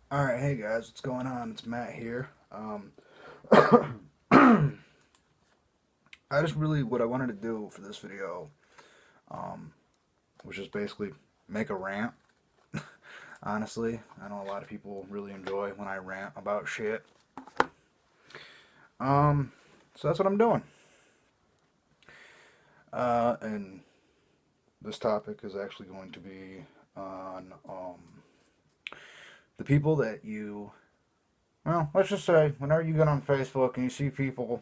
Alright, hey guys, what's going on? It's Matt here. What I wanted to do for this video um, was just basically make a rant. Honestly, I know a lot of people really enjoy when I rant about shit. Um, so that's what I'm doing. And this topic is actually going to be on the people that you, well, let's just say, whenever you get on Facebook and you see people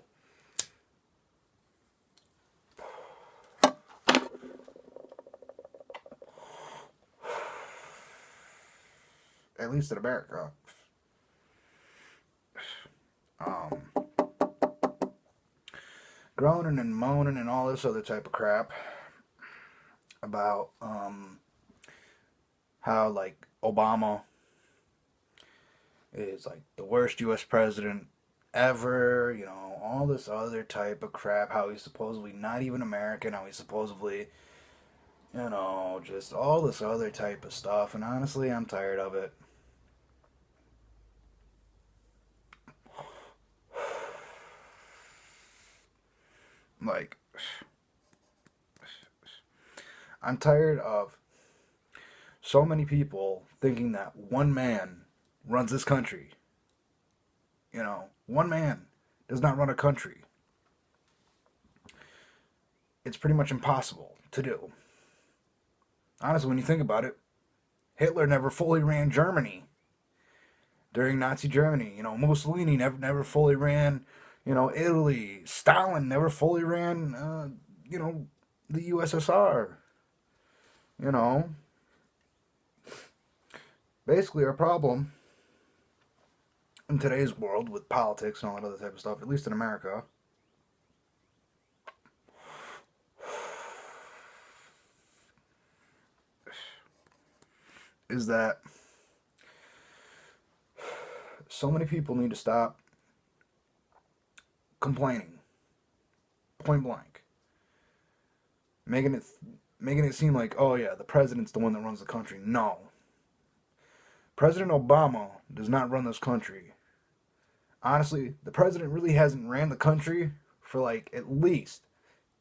at least in America, um, groaning and moaning and all this other type of crap about how like Obama is like the worst U.S. president ever, all this other type of crap, how he's supposedly not even American, how he's supposedly, just all this other type of stuff. And honestly, I'm tired of it. Like, I'm tired of so many people thinking that one man runs this country. One man does not run a country. It's pretty much impossible to do. Honestly, when you think about it, Hitler never fully ran Germany during Nazi Germany. Mussolini never fully ran, Italy. Stalin never fully ran, the USSR. You know, basically our problem in today's world with politics and all that other type of stuff, at least in America, is that so many people need to stop complaining, point blank, making it making it seem like, oh yeah, the president's the one that runs the country. No, President Obama does not run this country. Honestly, the president really hasn't ran the country for like at least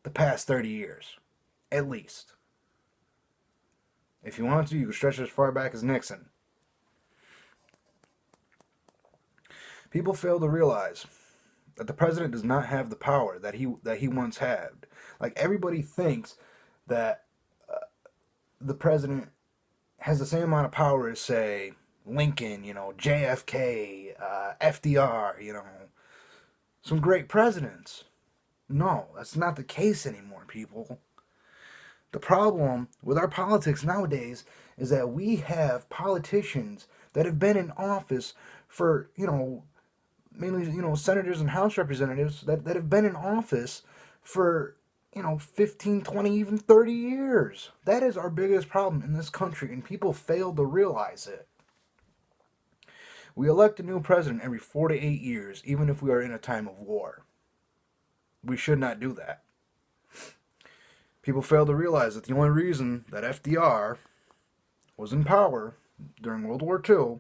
the past 30 years, at least. If you want to, you can stretch it as far back as Nixon. People fail to realize that the president does not have the power that he once had. Like everybody thinks that the president has the same amount of power as, say, Lincoln, JFK, FDR, some great presidents. No, that's not the case anymore, people. The problem with our politics nowadays is that we have politicians that have been in office for, mainly, senators and House representatives that have been in office for, 15, 20, even 30 years. That is our biggest problem in this country, and people fail to realize it. We elect a new president every 4 to 8 years, even if we are in a time of war. We should not do that. People fail to realize that the only reason that FDR was in power during World War II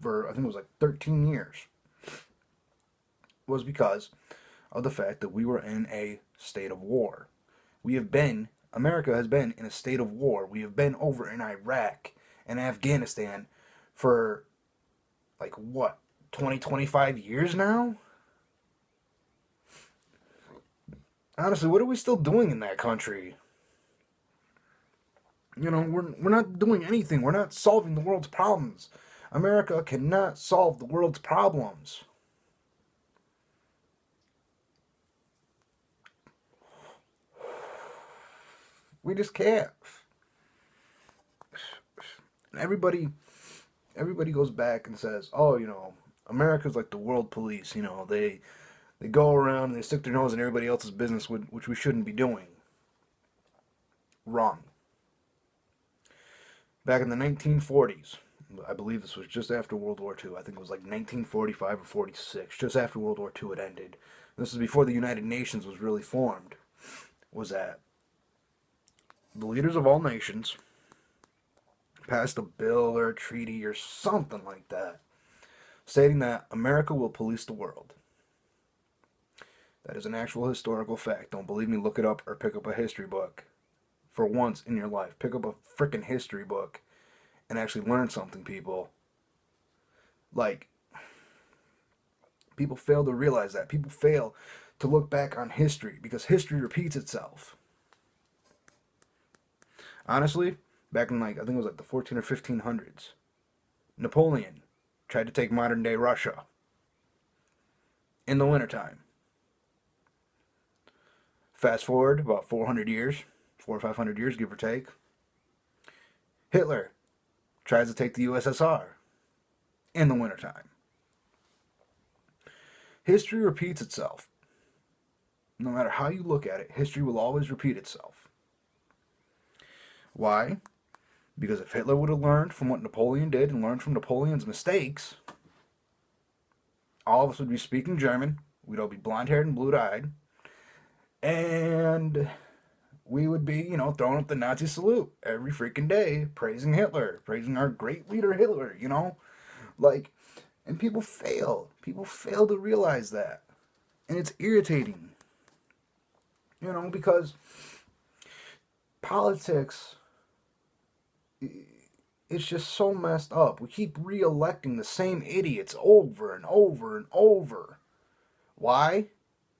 for, I think it was like 13 years, was because of the fact that we were in a state of war. America has been in a state of war. We have been over in Iraq and Afghanistan for like what, 20, 25 years now? Honestly, what are we still doing in that country? We're not doing anything. We're not solving the world's problems. America cannot solve the world's problems. We just can't. And everybody goes back and says, "Oh, America's like the world police. They go around and they stick their nose in everybody else's business, which we shouldn't be doing." Wrong. Back in the 1940s, I believe this was just after World War II. I think it was like 1945 or 46, just after World War II had ended. This is before the United Nations was really formed. Was that the leaders of all nations passed a bill or a treaty or something like that, stating that America will police the world. That is an actual historical fact. Don't believe me? Look it up or pick up a history book. For once in your life, pick up a freaking history book and actually learn something, people. Like, people fail to realize that. People fail to look back on history because history repeats itself. Honestly, back in I think it was the 14 or 1500s, Napoleon tried to take modern day Russia in the wintertime. Fast forward about 400 years, 400 or 500 years, give or take. Hitler tries to take the USSR in the wintertime. History repeats itself. No matter how you look at it, history will always repeat itself. Why? Because if Hitler would have learned from what Napoleon did and learned from Napoleon's mistakes, all of us would be speaking German, we'd all be blonde-haired and blue-eyed, and we would be, throwing up the Nazi salute every freaking day, praising Hitler, praising our great leader Hitler, and people fail. People fail to realize that. And it's irritating. Because politics, it's just so messed up. We keep re-electing the same idiots over and over and over. Why?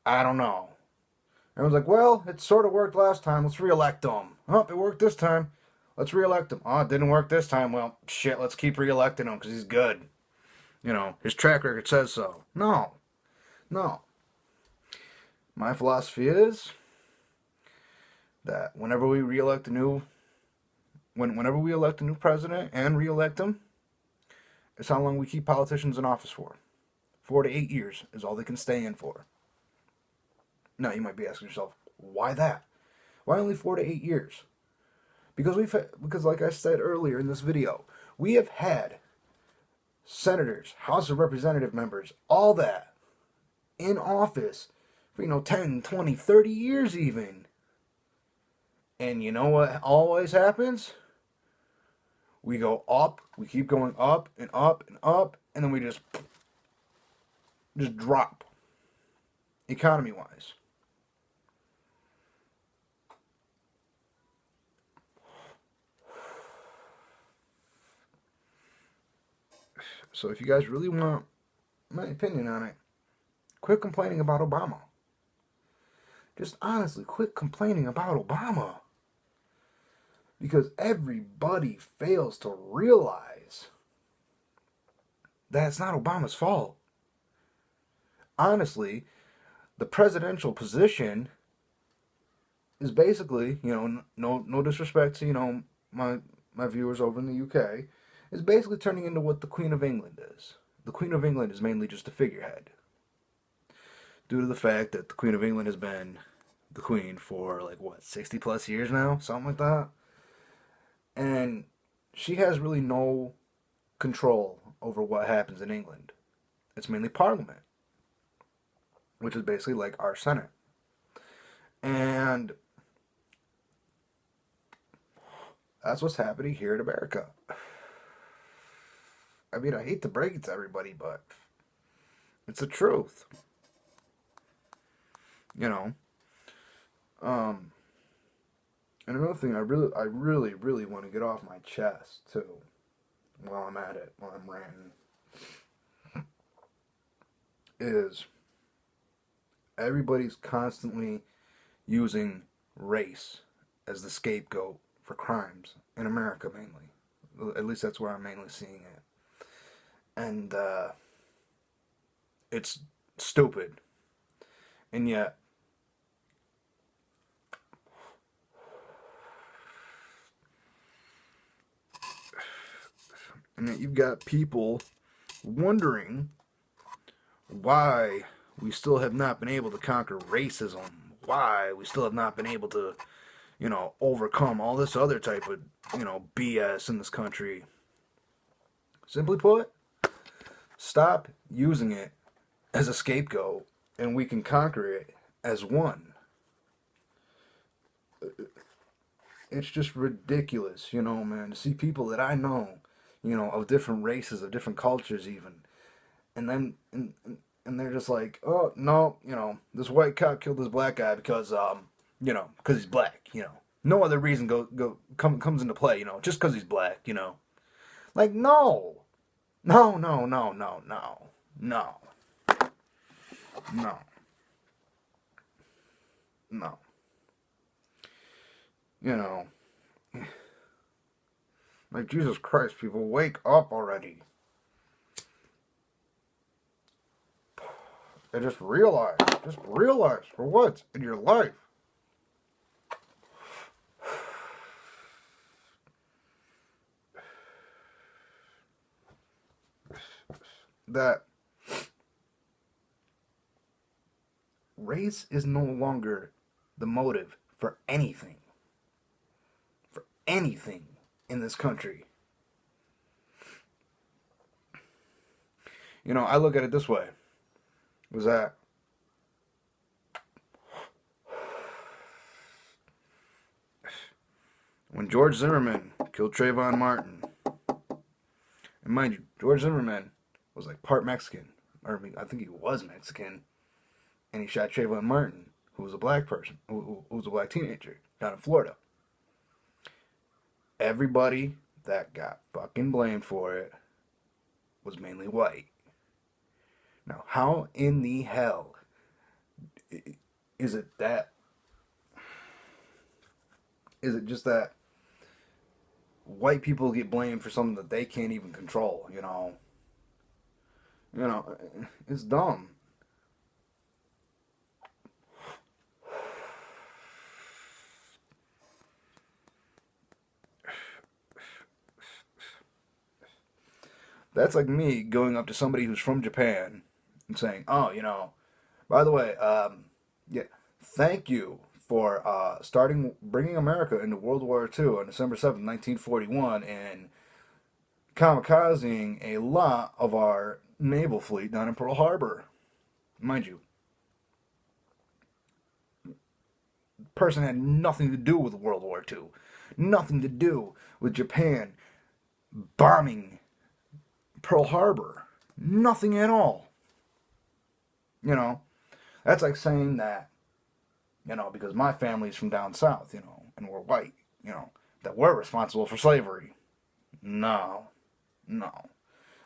I don't know. Everyone's like, well, it sort of worked last time. Let's re-elect them. Oh, it worked this time. Let's re-elect him. Oh, it didn't work this time. Well, shit, let's keep re-electing him because he's good. His track record says so. No. My philosophy is that whenever we elect a new president and re-elect him, it's how long we keep politicians in office for. 4 to 8 years is all they can stay in for. Now, you might be asking yourself, why that? Why only 4 to 8 years? Because like I said earlier in this video, we have had senators, House of Representative members, all that in office for 10, 20, 30 years even. And you know what always happens? We go up, we keep going up and up and up, and then we just drop, economy-wise. So if you guys really want my opinion on it, quit complaining about Obama. Just honestly, quit complaining about Obama. Because everybody fails to realize that it's not Obama's fault. Honestly, the presidential position is basically, no disrespect to, my viewers over in the UK, is basically turning into what the Queen of England is. The Queen of England is mainly just a figurehead. Due to the fact that the Queen of England has been the Queen for 60 plus years now? Something like that. And she has really no control over what happens in England. It's mainly Parliament, which is basically like our Senate. And that's what's happening here in America. I mean, I hate to break it to everybody, but it's the truth. And another thing I really want to get off my chest too, while I'm at it, while I'm ranting, is everybody's constantly using race as the scapegoat for crimes in America mainly. At least that's where I'm mainly seeing it. And it's stupid. And yet, you've got people wondering why we still have not been able to conquer racism, why we still have not been able to, overcome all this other type of, BS in this country. Simply put, stop using it as a scapegoat and we can conquer it as one. it's just ridiculous, man, to see people that I know, of different races, of different cultures even, and then and they're just like, oh no, this white cop killed this black guy because because he's black, no other reason comes into play, just because he's black, like no, no, no, no, no, no, no, no, no, you know, like Jesus Christ, people, wake up already. And just realize for once in your life that race is no longer the motive for anything. For anything in this country. I look at it this way. Was that when George Zimmerman killed Trayvon Martin, and mind you, George Zimmerman was like part Mexican, or I think he was Mexican, and he shot Trayvon Martin, who was a black person, who was a black teenager down in Florida. Everybody that got fucking blamed for it was mainly white. Now, how in the hell is it that? Is it just that white people get blamed for something that they can't even control? It's dumb. That's like me going up to somebody who's from Japan and saying, "Oh, by the way, yeah, thank you for bringing America into World War II on December 7th, 1941, and kamikazing a lot of our naval fleet down in Pearl Harbor." Mind you, the person had nothing to do with World War II, nothing to do with Japan bombing Pearl Harbor, nothing at all. That's like saying that, because my family's from down south, and we're white, that we're responsible for slavery. No, no.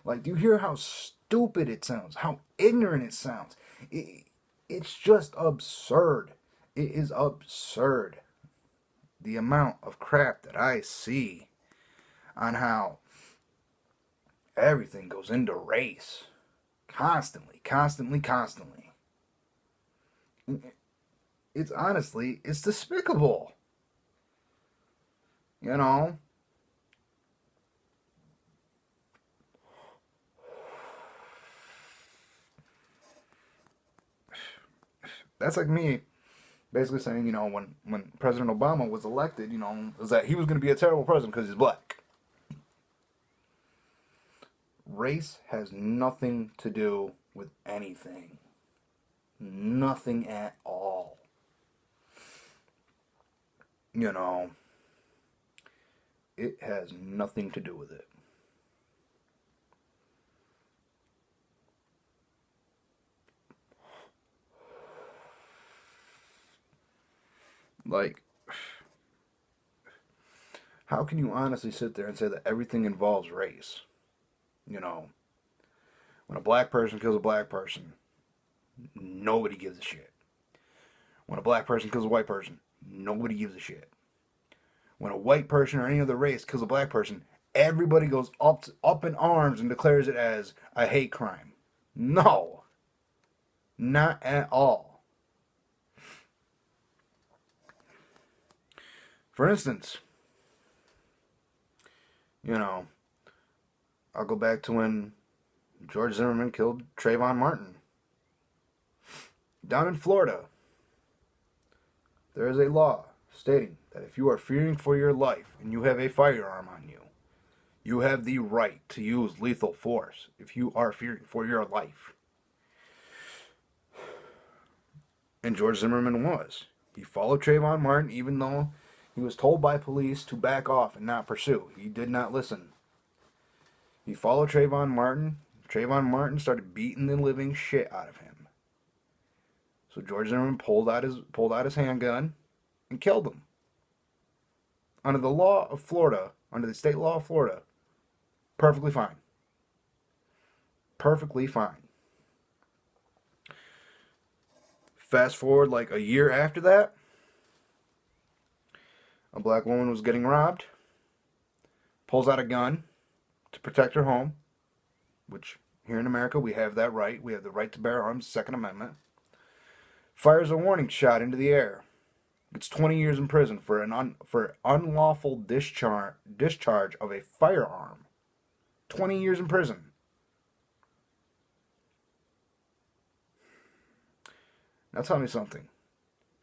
Like, do you hear how stupid it sounds? How ignorant it sounds? It's just absurd. It is absurd. The amount of crap that I see on how everything goes into race. Constantly, constantly, constantly. It's honestly, it's despicable. That's like me basically saying, when President Obama was elected, is that he was going to be a terrible president because he's black. Race has nothing to do with anything. Nothing at all. It has nothing to do with it. Like, how can you honestly sit there and say that everything involves race? When a black person kills a black person, nobody gives a shit. When a black person kills a white person, nobody gives a shit. When a white person or any other race kills a black person, everybody goes up in arms and declares it as a hate crime. No. Not at all. For instance, I'll go back to when George Zimmerman killed Trayvon Martin. Down in Florida, there is a law stating that if you are fearing for your life and you have a firearm on you, you have the right to use lethal force if you are fearing for your life. And George Zimmerman was. He followed Trayvon Martin even though, He was told by police to back off and not pursue. He did not listen. He followed Trayvon Martin. Trayvon Martin started beating the living shit out of him. So George Zimmerman pulled out his handgun and killed him. Under the law of Florida, under the state law of Florida, perfectly fine. Perfectly fine. Fast forward like a year after that, a black woman was getting robbed, pulls out a gun to protect her home, which here in America we have that right. We have the right to bear arms, Second Amendment. Fires a warning shot into the air. Gets 20 years in prison for unlawful discharge of a firearm. 20 years in prison. Now tell me something.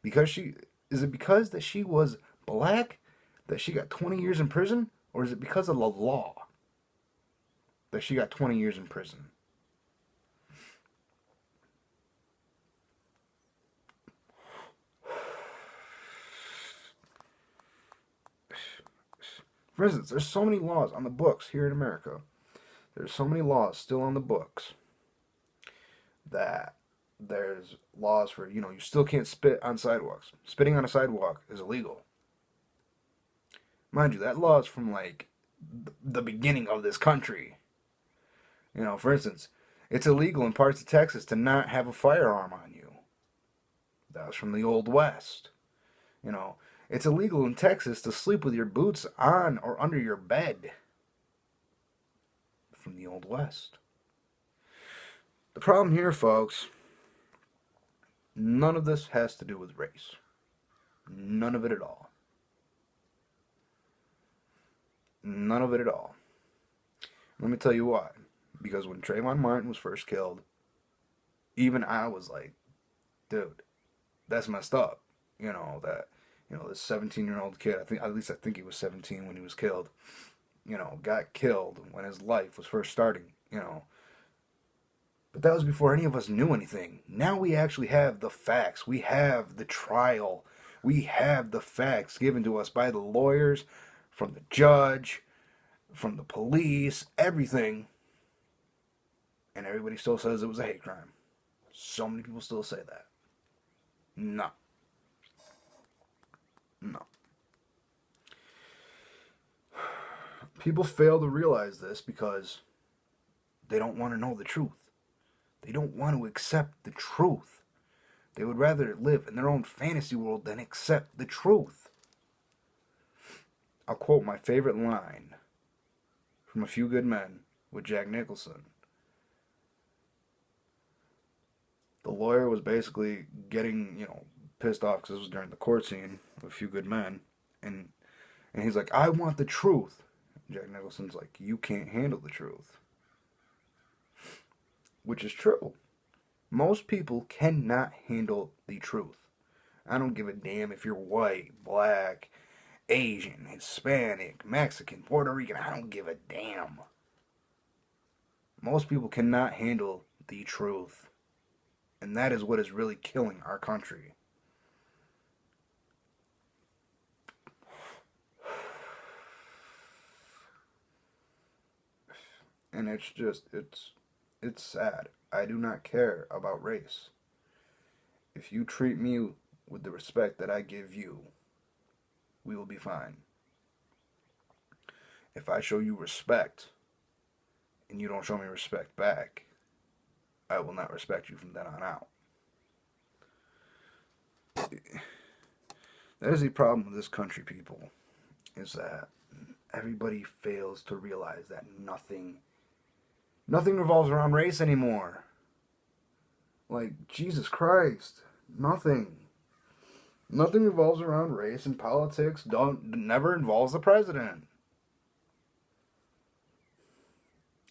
Is it because that she was black that she got 20 years in prison? Or is it because of the law that she got 20 years in prison? For instance, there's so many laws on the books here in America. There's so many laws still on the books that there's laws for, you still can't spit on sidewalks. Spitting on a sidewalk is illegal. Mind you, that law is from like the beginning of this country. For instance, it's illegal in parts of Texas to not have a firearm on you. That was from the Old West. It's illegal in Texas to sleep with your boots on or under your bed. From the Old West. The problem here, folks, none of this has to do with race. None of it at all. None of it at all. Let me tell you why. Because when Trayvon Martin was first killed, even I was like, dude, that's messed up. This 17-year-old kid, I think he was 17 when he was killed, got killed when his life was first starting, But that was before any of us knew anything. Now we actually have the facts. We have the trial. We have the facts given to us by the lawyers, from the judge, from the police, everything. And everybody still says it was a hate crime. So many people still say that. No. No. People fail to realize this because they don't want to know the truth. They don't want to accept the truth. They would rather live in their own fantasy world than accept the truth. I'll quote my favorite line from A Few Good Men with Jack Nicholson. The lawyer was basically getting, pissed off because this was during the court scene of A Few Good Men. And he's like, I want the truth. Jack Nicholson's like, you can't handle the truth. Which is true. Most people cannot handle the truth. I don't give a damn if you're white, black, Asian, Hispanic, Mexican, Puerto Rican. I don't give a damn. Most people cannot handle the truth. And that is what is really killing our country. And it's sad. I do not care about race. If you treat me with the respect that I give you, we will be fine. If I show you respect and you don't show me respect back, I will not respect you from then on out. That is the problem with this country, people, is that everybody fails to realize that nothing revolves around race anymore. Like, Jesus Christ, nothing. Nothing revolves around race, and politics never involves the president.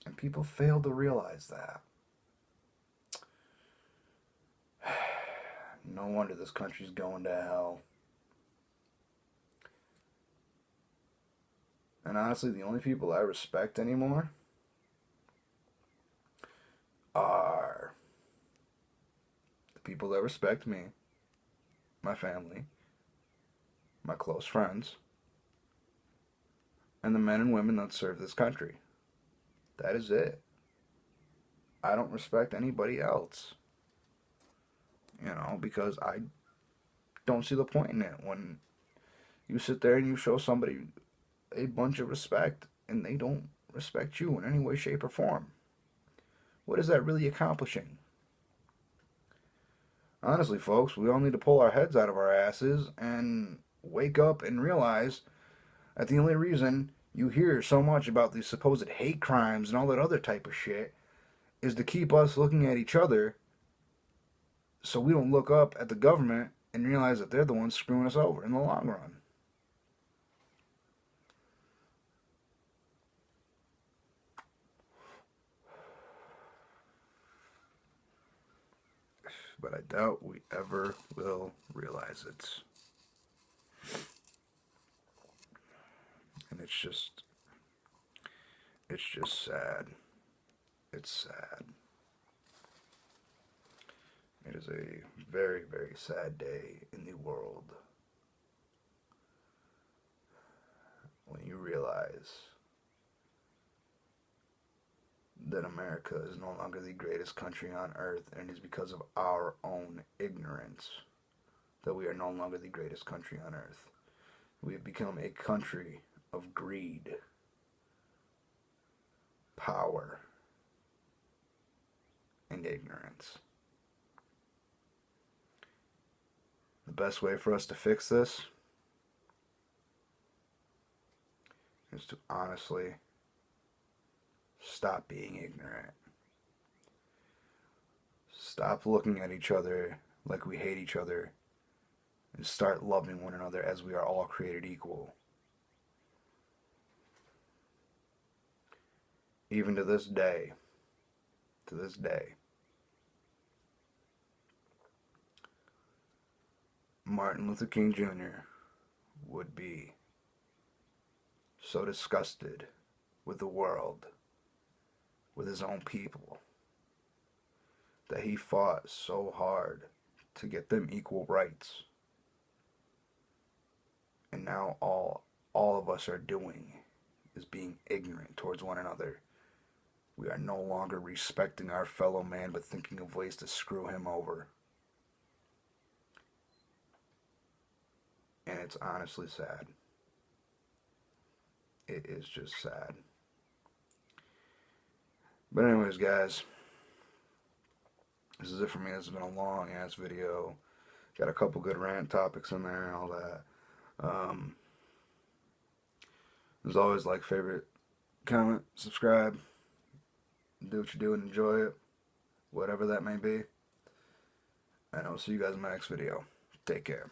And people fail to realize that. No wonder this country's going to hell. And honestly, the only people I respect anymore are the people that respect me, my family, my close friends, and the men and women that serve this country. That is it. I don't respect anybody else, because I don't see the point in it when you sit there and you show somebody a bunch of respect and they don't respect you in any way, shape, or form. What is that really accomplishing? Honestly, folks, we all need to pull our heads out of our asses and wake up and realize that the only reason you hear so much about these supposed hate crimes and all that other type of shit is to keep us looking at each other so we don't look up at the government and realize that they're the ones screwing us over in the long run. But I doubt we ever will realize it. And it's just sad. It's sad. It is a very, very sad day in the world when you realize that America is no longer the greatest country on earth, and it is because of our own ignorance that we are no longer the greatest country on earth. We have become a country of greed, power, and ignorance. The best way for us to fix this is to honestly stop being ignorant. Stop looking at each other like we hate each other and start loving one another as we are all created equal. Even to this day, Martin Luther King Jr. would be so disgusted with the world, with his own people, that he fought so hard to get them equal rights. And now all of us are doing is being ignorant towards one another. We are no longer respecting our fellow man, but thinking of ways to screw him over. And it's honestly sad. It is just sad. But anyways, guys, this is it for me. This has been a long ass video. Got a couple good rant topics in there and all that. As always, like, favorite, comment, subscribe, do what you do and enjoy it, whatever that may be. And I'll see you guys in my next video. Take care.